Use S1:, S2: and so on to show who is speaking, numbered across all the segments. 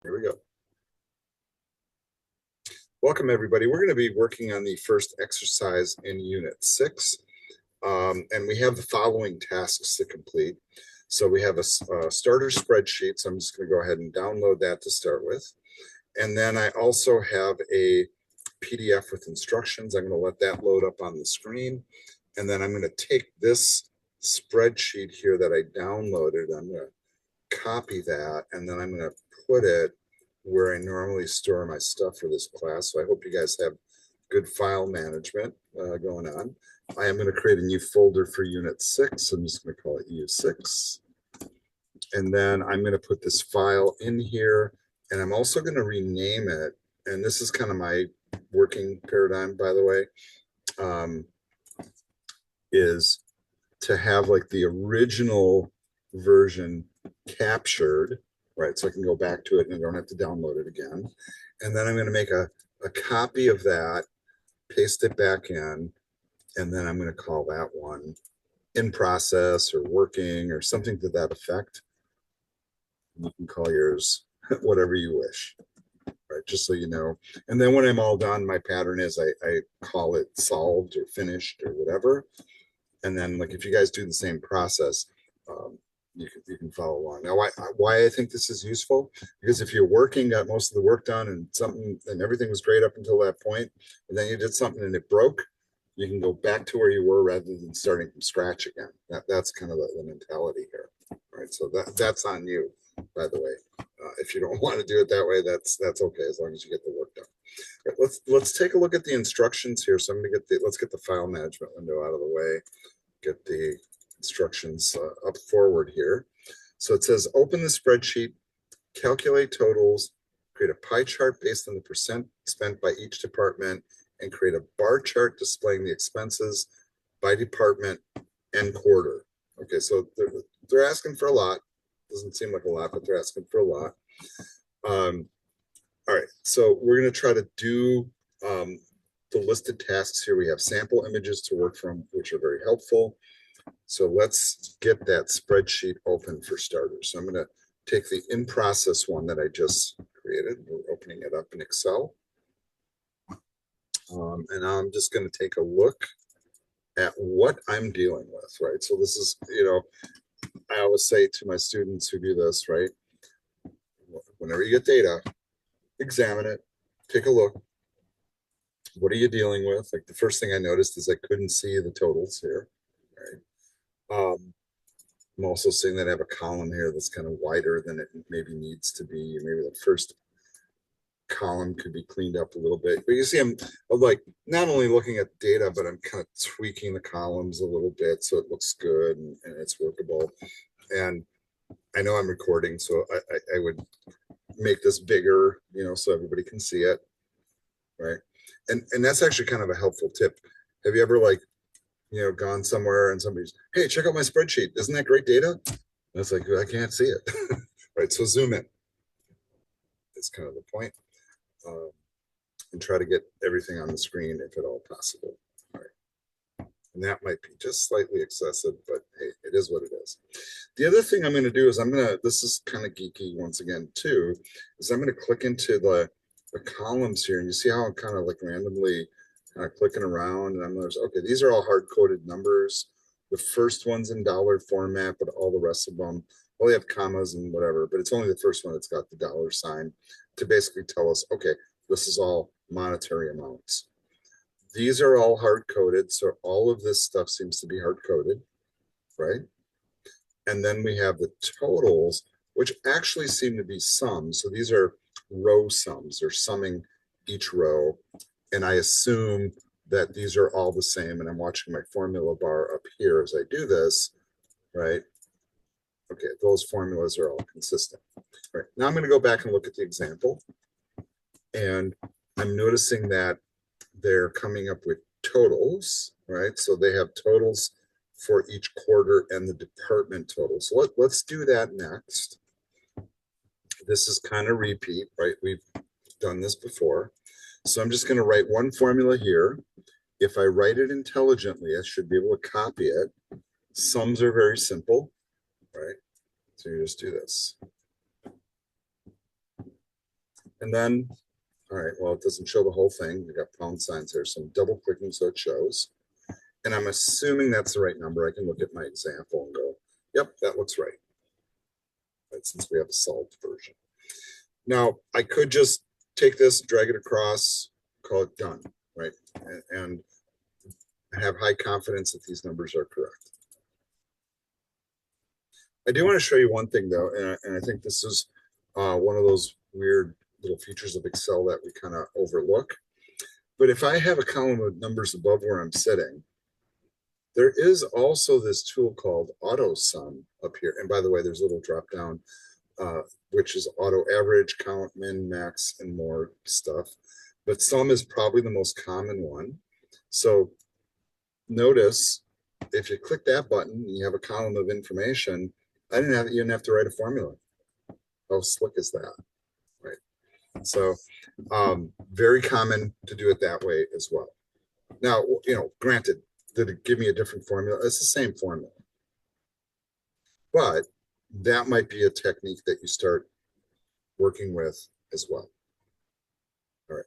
S1: Here we go. Welcome, everybody. We're going to be working on the first exercise in Unit 6, and we have the following tasks to complete. So we have a starter spreadsheet, so I'm just going to go ahead and download that to start with. And then I also have a PDF with instructions. I'm going to let that load up on the screen. And then I'm going to take this spreadsheet here that I downloaded. I'm going to copy that, and then I'm going to put it where I normally store my stuff for this class. So I hope you guys have good file management going on. I am going to create a new folder for Unit 6. I'm just going to call it U6. And then I'm going to put this file in here, and I'm also going to rename it. And this is kind of my working paradigm, by the way, is to have like the original version captured, right? So I can go back to it and I don't have to download it again. And then I'm going to make a copy of that, paste it back in, and then I'm going to call that one in process or working or something to that effect. You can call yours whatever you wish, right? Just so you know. And then when I'm all done, my pattern is I call it solved or finished or whatever. And then, like, if you guys do the same process, you can follow along. Now, why I think this is useful, because if you're working, got most of the work done, and everything was great up until that point, and then you did something and it broke, you can go back to where you were rather than starting from scratch again. That's kind of the mentality here, right? So that's on you, by the way. If you don't want to do it that way, that's okay, as long as you get the work done. Right, let's take a look at the instructions here. So I'm going to let's get the file management window out of the way. Get the instructions up forward here. So it says open the spreadsheet, calculate totals, create a pie chart based on the percent spent by each department, and create a bar chart displaying the expenses by department and quarter. Okay, so they're asking for a lot. Doesn't seem like a lot, but they're asking for a lot. All right, so we're going to try to do the listed tasks here. We have sample images to work from, which are very helpful. So let's get that spreadsheet open for starters. So I'm going to take the in-process one that I just created. We're opening it up in Excel. And I'm just going to take a look at what I'm dealing with, right? So this is, I always say to my students who do this, right? Whenever you get data, examine it, take a look. What are you dealing with? Like the first thing I noticed is I couldn't see the totals here, right? I'm also seeing that I have a column here that's kind of wider than it maybe needs to be. Maybe the first column could be cleaned up a little bit. But you see, I'm like not only looking at data, but I'm kind of tweaking the columns a little bit so it looks good and it's workable. And I know I'm recording, so I would make this bigger, so everybody can see it, right? And that's actually kind of a helpful tip. Have you ever gone somewhere and somebody's, hey, check out my spreadsheet. Isn't that great data? And it's like, I can't see it. Right. So zoom in. That's kind of the point. And try to get everything on the screen if at all possible. All right. And that might be just slightly excessive, but hey, it is what it is. The other thing I'm going to do is this is kind of geeky once again too, is I'm going to click into the columns here, and you see how I'm kind of like randomly kind of clicking around, and I'm like, okay, these are all hard-coded numbers. The first one's in dollar format, but all the rest of them, well, they have commas and whatever, but it's only the first one that's got the dollar sign to basically tell us, okay, this is all monetary amounts. These are all hard-coded, so all of this stuff seems to be hard-coded, right? And then we have the totals, which actually seem to be sums. So these are row sums. They're summing each row. And I assume that these are all the same. And I'm watching my formula bar up here as I do this, right? Okay, those formulas are all consistent. Right. Now I'm going to go back and look at the example. And I'm noticing that they're coming up with totals, right? So they have totals for each quarter and the department total. So let's do that next. This is kind of repeat, right? We've done this before. So I'm just going to write one formula here. If I write it intelligently, I should be able to copy it. Sums are very simple, right? So you just do this. And then, all right, well, it doesn't show the whole thing. We got pound signs here, so I'm double clicking so it shows. And I'm assuming that's the right number. I can look at my example and go, yep, that looks right. Right, since we have a solved version. Now, I could just take this, drag it across, call it done, right? And have high confidence that these numbers are correct. I do want to show you one thing though, and I think this is one of those weird little features of Excel that we kind of overlook. But if I have a column of numbers above where I'm sitting, there is also this tool called auto sum up here. And by the way, there's a little drop down, which is auto average, count, min, max, and more stuff. But sum is probably the most common one. So notice if you click that button, you have a column of information. You didn't have to write a formula. How slick is that? Right. So very common to do it that way as well. Now, granted, did it give me a different formula? It's the same formula. But that might be a technique that you start working with as well. All right.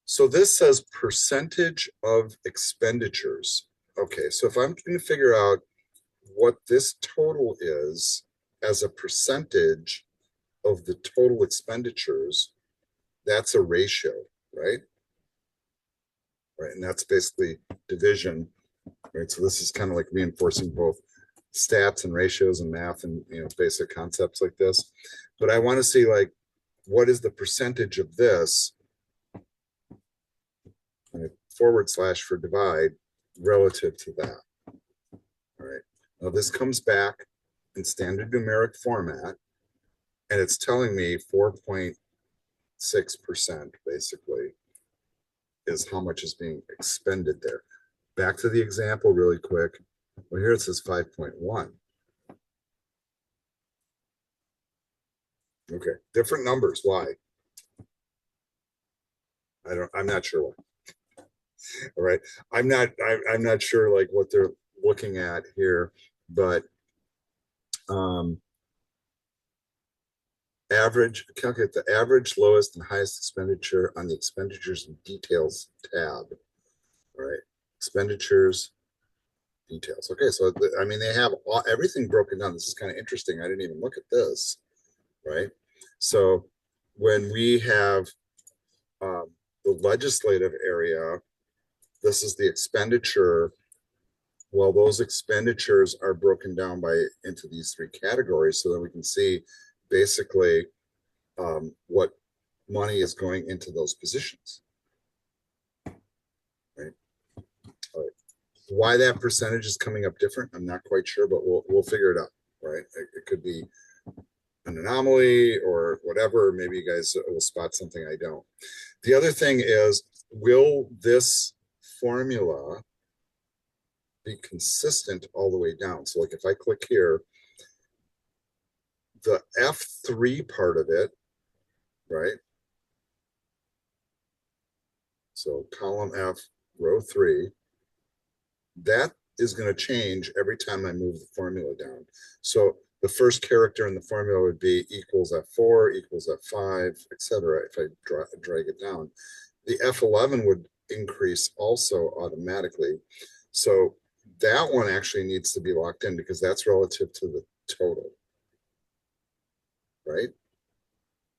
S1: So this says percentage of expenditures. Okay, so if I'm going to figure out what this total is as a percentage of the total expenditures, that's a ratio, right? Right, and that's basically division, right? So this is kind of like reinforcing both stats and ratios and math and basic concepts like this. But I want to see like what is the percentage of this / for divide relative to that. All right. Now this comes back in standard numeric format, and it's telling me 4.6% basically is how much is being expended there. Back to the example really quick. Well, here it says 5.1. Okay, different numbers. Why? I'm not sure why. All right. I'm not sure like what they're looking at here, but calculate the average, lowest, and highest expenditure on the expenditures and details tab. All right. Expenditures, details. Okay, so I mean they have everything broken down. This is kind of interesting. I didn't even look at this, right? So when we have the legislative area, this is the expenditure. Well, those expenditures are broken down into these three categories, so that we can see basically what money is going into those positions. Right. All right. Why that percentage is coming up different, I'm not quite sure, but we'll figure it out. Right. It could be an anomaly or whatever. Maybe you guys will spot something I don't. The other thing is, will this formula be consistent all the way down? So like if I click here, the F3 part of it, right? So column F, row 3, that is going to change every time I move the formula down. So the first character in the formula would be equals F4, equals F5, etc. if I drag it down. The F11 would increase also automatically. So that one actually needs to be locked in because that's relative to the total, right?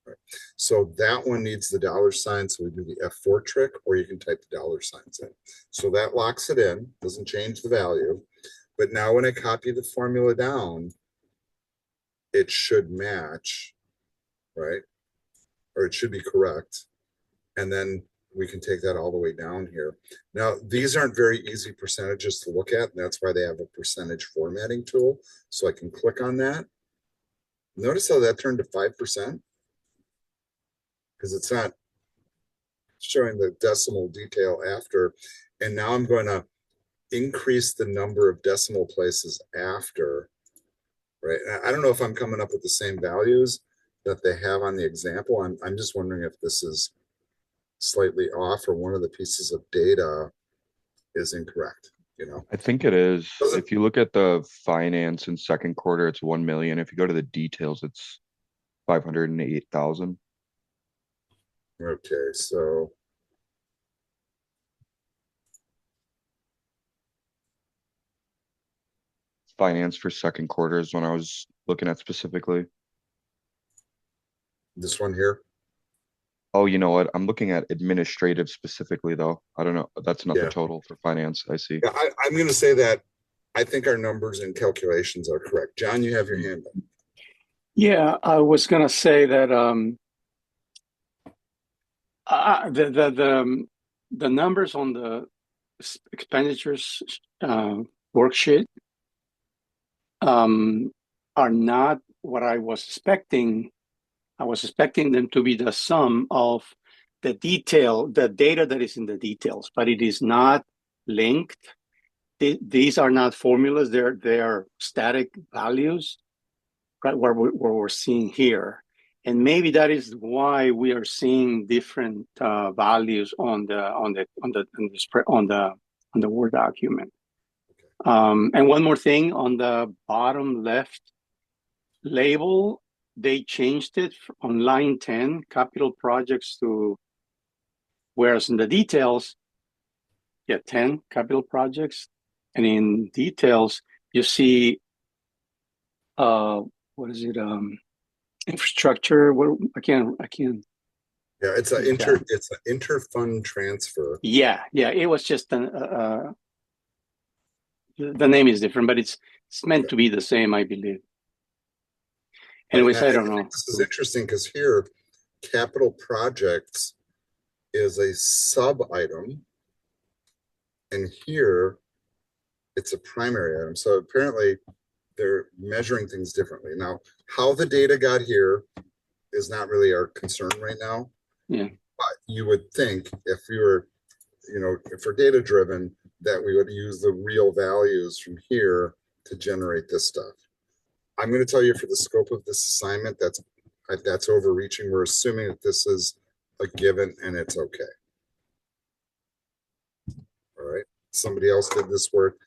S1: Right. So that one needs the $sign. So we do the F4 trick, or you can type the $signs in. So that locks it in, doesn't change the value. But now when I copy the formula down, it should match, right? Or it should be correct. And then we can take that all the way down here. Now, these aren't very easy percentages to look at, and that's why they have a percentage formatting tool. So I can click on that. Notice how that turned to 5%? Because it's not showing the decimal detail after. And now I'm going to increase the number of decimal places after, right? I don't know if I'm coming up with the same values that they have on the example. I'm just wondering if this is slightly off or one of the pieces of data is incorrect,
S2: I think it is. If you look at the finance in second quarter, it's 1 million. If you go to the details, it's 508,000.
S1: Okay, so
S2: Finance for second quarter is when I was looking at specifically.
S1: this one here,
S2: Oh, you know what? I'm looking at administrative specifically though. I don't know. That's not the
S1: yeah.
S2: total for finance. I see.
S1: Yeah, I'm going to say that I think our numbers and calculations are correct. John, you have your
S2: Mm.
S1: hand up.
S3: Yeah, I was gonna say that the numbers on the expenditures uh, worksheet um, are not what I was expecting. I was expecting them to be the sum of the data that is in the details, but it is not linked. These are not formulas. They're static values, right? Where we're seeing here, and maybe that is why we are seeing different values on the Word document. And one more thing on the bottom left label, they changed it on line 10, capital projects to, whereas in the details, yeah, 10 capital projects. And in details, you see, uh, what is it? Infrastructure. What I can't
S1: Yeah,
S3: read that.
S1: it's an inter-fund transfer.
S3: Yeah. It was just the name is different, but it's meant
S1: Okay.
S3: to be the same, I believe.
S1: Right. And
S3: Anyways, I
S1: I
S3: don't
S1: think
S3: know.
S1: this is interesting because here, capital projects is a sub item, and here it's a primary item. So apparently they're measuring things differently. Now, how the data got here is not really our concern right now.
S3: Yeah.
S1: But you would think if we were, if we're data driven, that we would use the real values from here to generate this stuff. I'm going to tell you for the scope of this assignment, that's overreaching. We're assuming that this is a given and it's okay. All right. Somebody else did this work.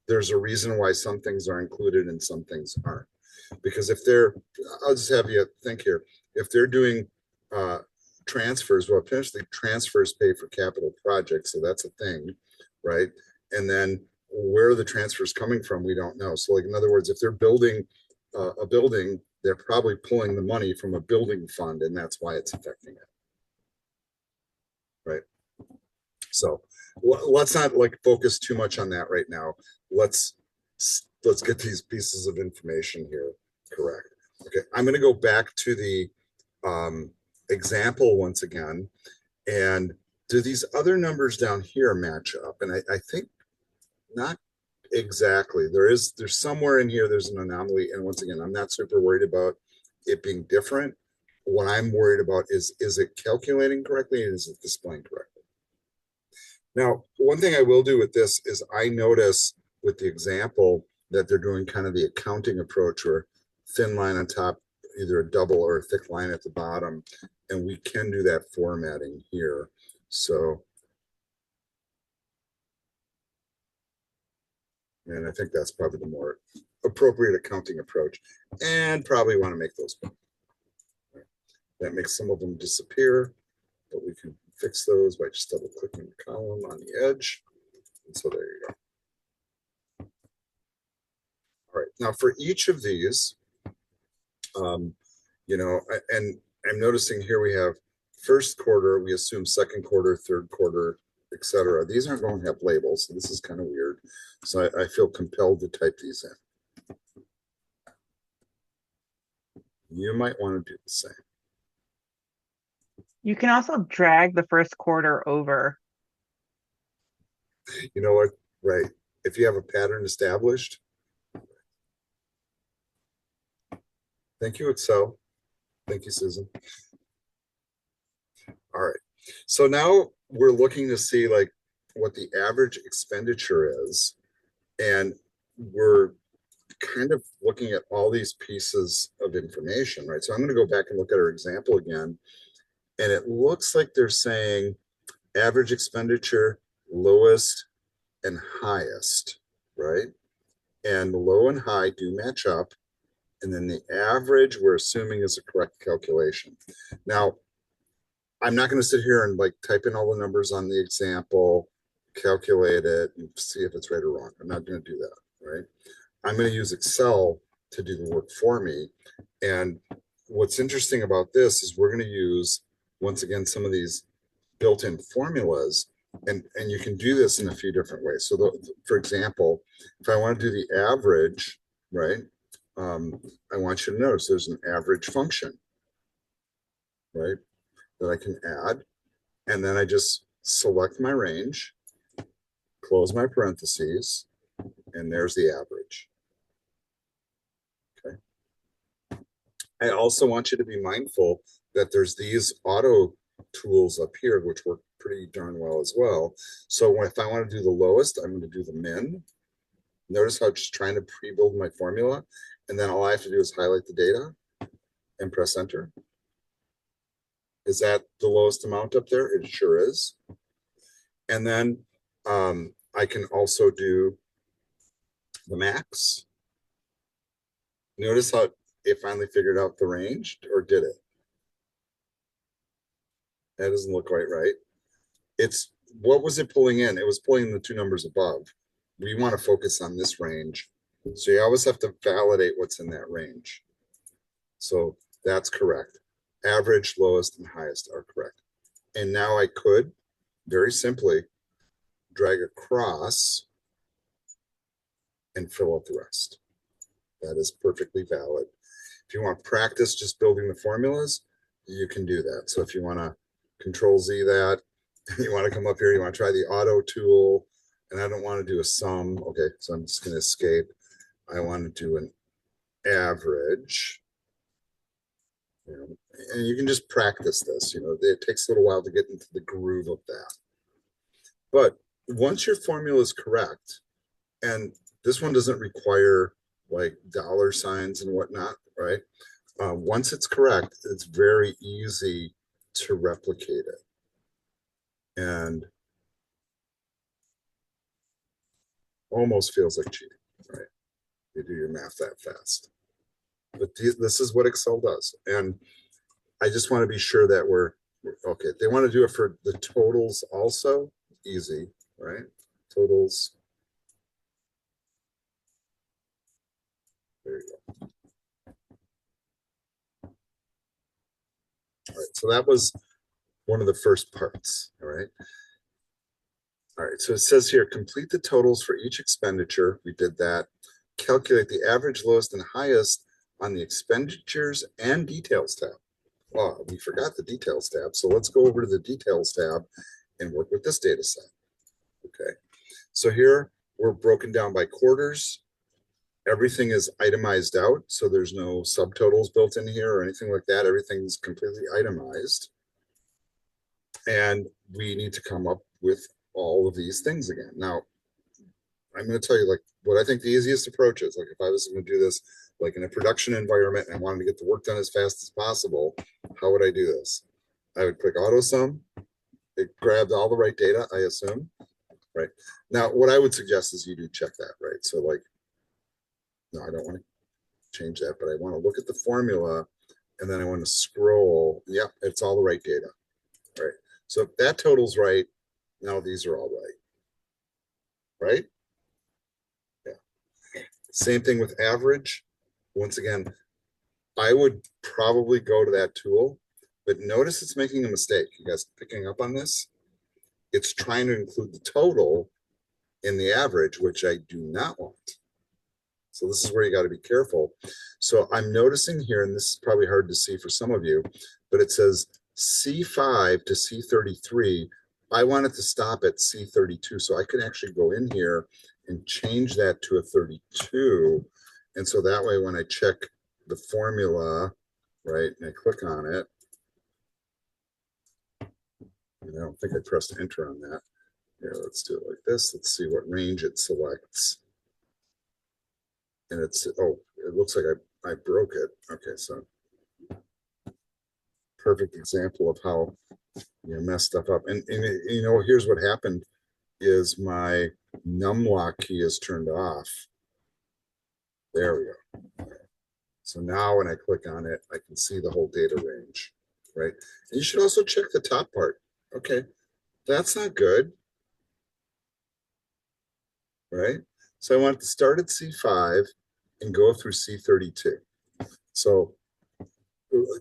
S1: There's a reason why some things are included and some things aren't. Because I'll just have you think here. If they're doing uh, transfers, well, potentially transfers pay for capital projects. So that's a thing, right? And then where are the transfers coming from? We don't know. So, like, in other words, if they're building a building, they're probably pulling the money from a building fund, and that's why it's affecting it, right? So let's not like focus too much on that right now. Let's let's get these pieces of information here correct. Okay, I'm going to go back to the example once again, and do these other numbers down here match up? And I think not exactly. There's somewhere in here there's an anomaly, and once again, I'm not super worried about it being different. What I'm worried about is it calculating correctly and is it displaying correctly? Now, one thing I will do with this is I notice with the example that they're doing kind of the accounting approach or thin line on top, either a double or a thick line at the bottom. And we can do that formatting here. So, and I think that's probably the more appropriate accounting approach and probably want to make those. That makes some of them disappear, but we can fix those by just double clicking the column on the edge. And so there you go. All right, now for each of these, um, and I'm noticing here we have first quarter, we assume second quarter, third quarter, etc. These aren't going to have labels, so this is kind of weird. So I feel compelled to type these in. You might want to do the same.
S4: You can also drag the first quarter over.
S1: You know what? Right. If you have a pattern established. Thank you, Excel. Thank you, Susan. All right. So now we're looking to see like what the average expenditure is. And we're kind of looking at all these pieces of information, right? So I'm going to go back and look at our example again. And it looks like they're saying average expenditure, lowest and highest, right? And the low and high do match up. And then the average, we're assuming is a correct calculation. Now, I'm not going to sit here and like type in all the numbers on the example, calculate it, and see if it's right or wrong. I'm not going to do that, right? I'm going to use Excel to do the work for me. And what's interesting about this is we're going to use, once again, some of these built-in formulas, and you can do this in a few different ways. So for example, if I want to do the average, right, I want you to notice there's an average function, right, that I can add, and then I just select my range, close my parentheses, and there's the average. Okay. I also want you to be mindful that there's these auto tools up here, which work pretty darn well as well. So if I want to do the lowest, I'm going to do the min. Notice how I'm just trying to pre-build my formula, and then all I have to do is highlight the data and press enter. Is that the lowest amount up there? It sure is. And then I can also do the max. Notice how it finally figured out the range, or did it? That doesn't look quite right. It's, what was it pulling in? It was pulling the two numbers above. We want to focus on this range. So you always have to validate what's in that range. So that's correct. Average, lowest, and highest are correct. And now I could very simply drag across and fill out the rest. That is perfectly valid. If you want practice just building the formulas, you can do that. So if you want to Control Z that, you want to come up here, you want to try the auto tool, and I don't want to do a sum. Okay, so I'm just going to escape. I want to do an average. You know, and you can just practice this. You know, it takes a little while to get into the groove of that. But once your formula is correct, and this one doesn't require like dollar signs and whatnot, right? Once it's correct, it's very easy to replicate it. And almost feels like cheating, right? You do your math that fast. But this is what Excel does. And I just want to be sure that we're okay. They want to do it for the totals also. Easy, right? Totals. There you go. All right, so that was one of the first parts, all right? All right, so it says here, complete the totals for each expenditure. We did that. Calculate the average, lowest, and highest on the expenditures and details tab. Oh, we forgot the details tab. So let's go over to the details tab and work with this data set. Okay, so here we're broken down by quarters. Everything is itemized out, so there's no subtotals built in here or anything like that. Everything's completely itemized. And we need to come up with all of these things again. Now, I'm going to tell you like what I think the easiest approach is. Like if I was going to do this like in a production environment and I wanted to get the work done as fast as possible, how would I do this? I would click auto sum. It grabbed all the right data, I assume. Right. Now, what I would suggest is you do check that, right? So like, no, I don't want to change that, but I want to look at the formula and then I want to scroll. Yep, it's all the right data. Right. So if that total's right, now these are all right. Right? Yeah. Same thing with average. Once again, I would probably go to that tool, but notice it's making a mistake. You guys picking up on this? It's trying to include the total in the average, which I do not want. So this is where you got to be careful. So I'm noticing here, and this is probably hard to see for some of you, but it says C5 to C33. I want it to stop at C32. So I can actually go in here and change that to a 32. And so that way, when I check the formula, right, and I click on it, and I don't think I pressed enter on that. Here, let's do it like this. Let's see what range it selects. And it's, oh, it looks like I broke it. Okay, so perfect example of how you mess stuff up. And you know, here's what happened is my num lock key is turned off. There we go. So now when I click on it, I can see the whole data range. right? And you should also check the top part. Okay, that's not good, right? So I want to start at C5 and go through C32. So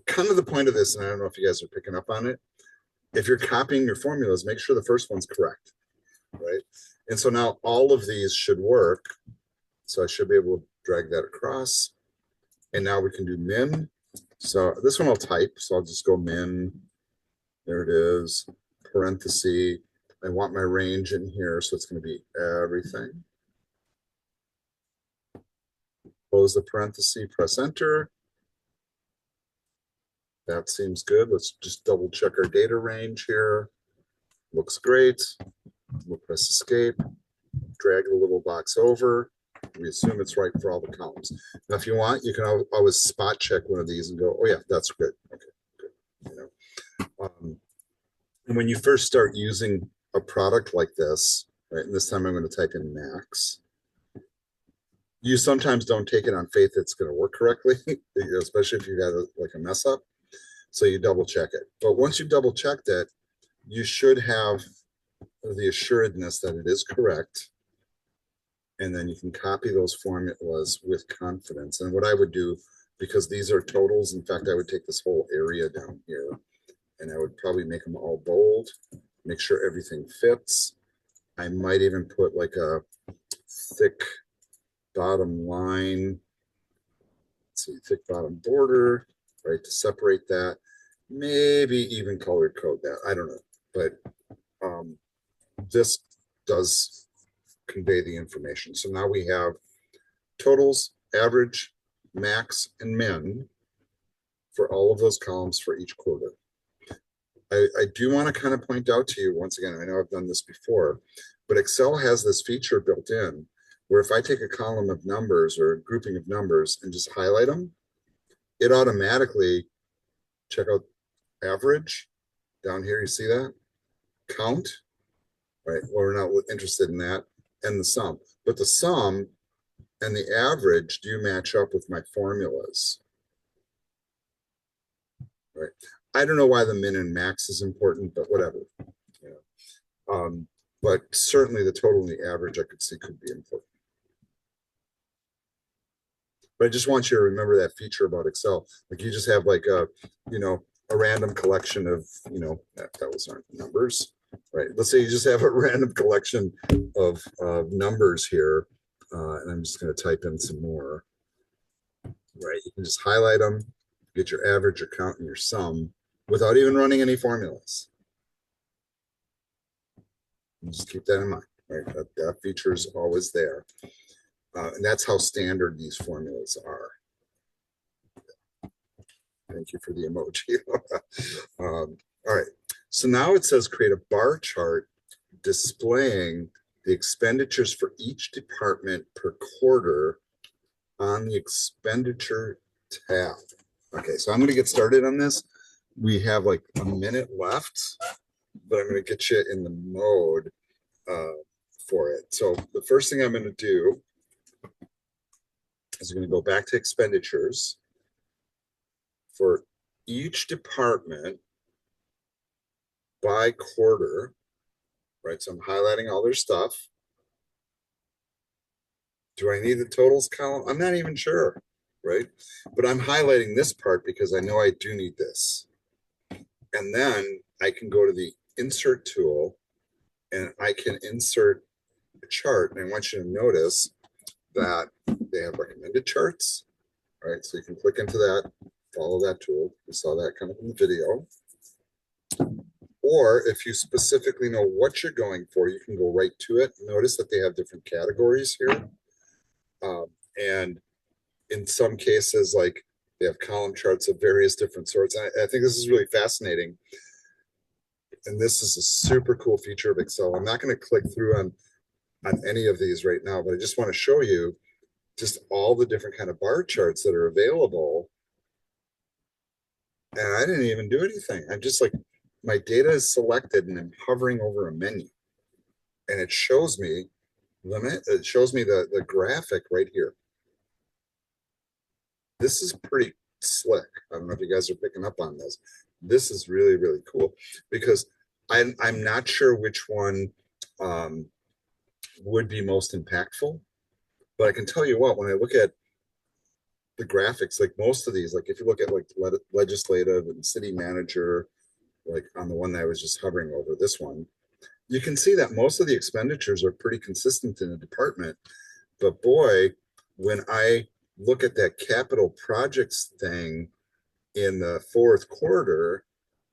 S1: kind of the point of this, and I don't know if you guys are picking up on it, if you're copying your formulas, make sure the first one's correct, right? And so now all of these should work. So I should be able to drag that across. And now we can do min. So this one I'll type. So I'll just go min. There it is. Parenthesis. I want my range in here. So it's going to be everything. Close the parenthesis, press enter. That seems good. Let's just double check our data range here. Looks great. We'll press escape, drag the little box over. We assume it's right for all the columns. Now, if you want, you can always spot check one of these and go, oh yeah, that's good. Okay, good. You know, and when you first start using a product like this, right, and this time I'm going to type in max, you sometimes don't take it on faith it's going to work correctly, especially if you got like a mess up. So you double check it. But once you've double checked it, you should have the assuredness that it is correct. And then you can copy those formulas with confidence. And what I would do, because these are totals, in fact, I would take this whole area down here and I would probably make them all bold, make sure everything fits. I might even put like a thick bottom line, let's see, thick bottom border, right, to separate that. Maybe even color code that. I don't know. But this does convey the information. So now we have totals, average, max, and min for all of those columns for each quarter. I do want to kind of point out to you, once again, I know I've done this before, but Excel has this feature built in where if I take a column of numbers or a grouping of numbers and just highlight them, it automatically, check out average down here, you see that? Count, right? Well, we're not interested in that, and the sum. But the sum and the average do match up with my formulas, right? I don't know why the min and max is important, but whatever. Yeah. But certainly the total and the average I could see could be important. But I just want you to remember that feature about Excel. Like you just have like a, you know, a random collection of, you know, that was our numbers, right? Let's say you just have a random collection of numbers here, and I'm just going to type in some more, right? You can just highlight them, get your average, your count, and your sum without even running any formulas. And just keep that in mind, right? That feature is always there. And that's how standard these formulas are. Thank you for the emoji. All right. So now it says create a bar chart displaying the expenditures for each department per quarter on the expenditure tab. Okay, so I'm going to get started on this. We have like a minute left, but I'm going to get you in the mode for it. So the first thing I'm going to do is I'm going to go back to expenditures for each department by quarter, right? So I'm highlighting all their stuff. Do I need the totals column? I'm not even sure, right? But I'm highlighting this part because I know I do need this. And then I can go to the insert tool and I can insert a chart. And I want you to notice that they have recommended charts, right? So you can click into that, follow that tool. We saw that kind of in the video. Or if you specifically know what you're going for, you can go right to it. Notice that they have different categories here. And in some cases, like they have column charts of various different sorts. I think this is really fascinating. And this is a super cool feature of Excel. I'm not going to click through on any of these right now, but I just want to show you just all the different kind of bar charts that are available. And I didn't even do anything. I'm just like, my data is selected and I'm hovering over a menu. And it shows me the graphic right here. This is pretty slick. I don't know if you guys are picking up on this. This is really, really cool because I'm not sure which one would be most impactful, but I can tell you what, when I look at the graphics, like most of these, like if you look at like legislative and city manager, like on the one that I was just hovering over, this one, you can see that most of the expenditures are pretty consistent in the department. But boy, when I look at that capital projects thing in the fourth quarter,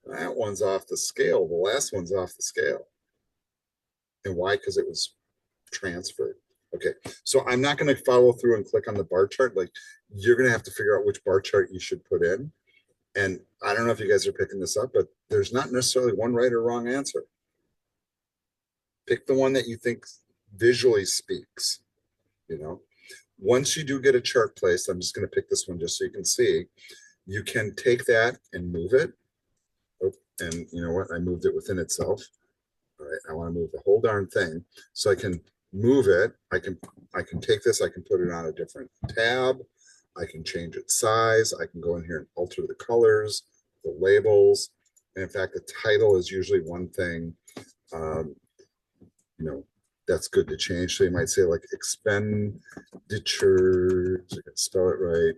S1: that one's off the scale. The last one's off the scale. And why? Because it was transferred. Okay, so I'm not going to follow through and click on the bar chart. Like, you're going to have to figure out which bar chart you should put in. And I don't know if you guys are picking this up, but there's not necessarily one right or wrong answer. Pick the one that you think visually speaks, you know. Once you do get a chart placed, I'm just going to pick this one just so you can see. You can take that and move it. Oh, and you know what? I moved it within itself. All right, I want to move the whole darn thing. So I can move it. I can take this, I can put it on a different tab. I can change its size. I can go in here and alter the colors, the labels. And in fact, the title is usually one thing, you know, that's good to change. So you might say like expenditures, I can spell it right,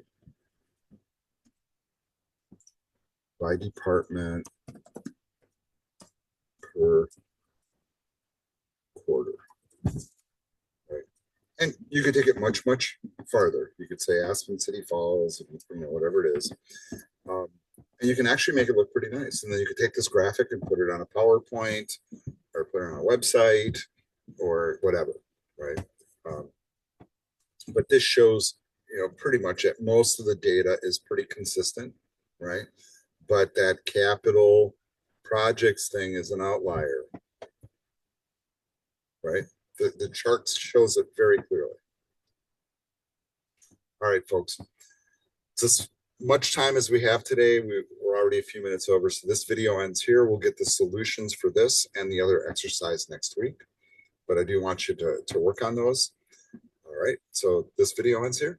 S1: by department per quarter. Right. And you could take it much, much farther. You could say Aspen City Falls, you know, whatever it is. And you can actually make it look pretty nice. And then you could take this graphic and put it on a PowerPoint or put it on a website or whatever, right? But this shows, you know, pretty much that most of the data is pretty consistent, right? But that capital projects thing is an outlier, right? The chart shows it very clearly. All right, folks. It's as much time as we have today. We're already a few minutes over, so this video ends here. We'll get the solutions for this and the other exercise next week. But I do want you to work on those. All right, so this video ends here.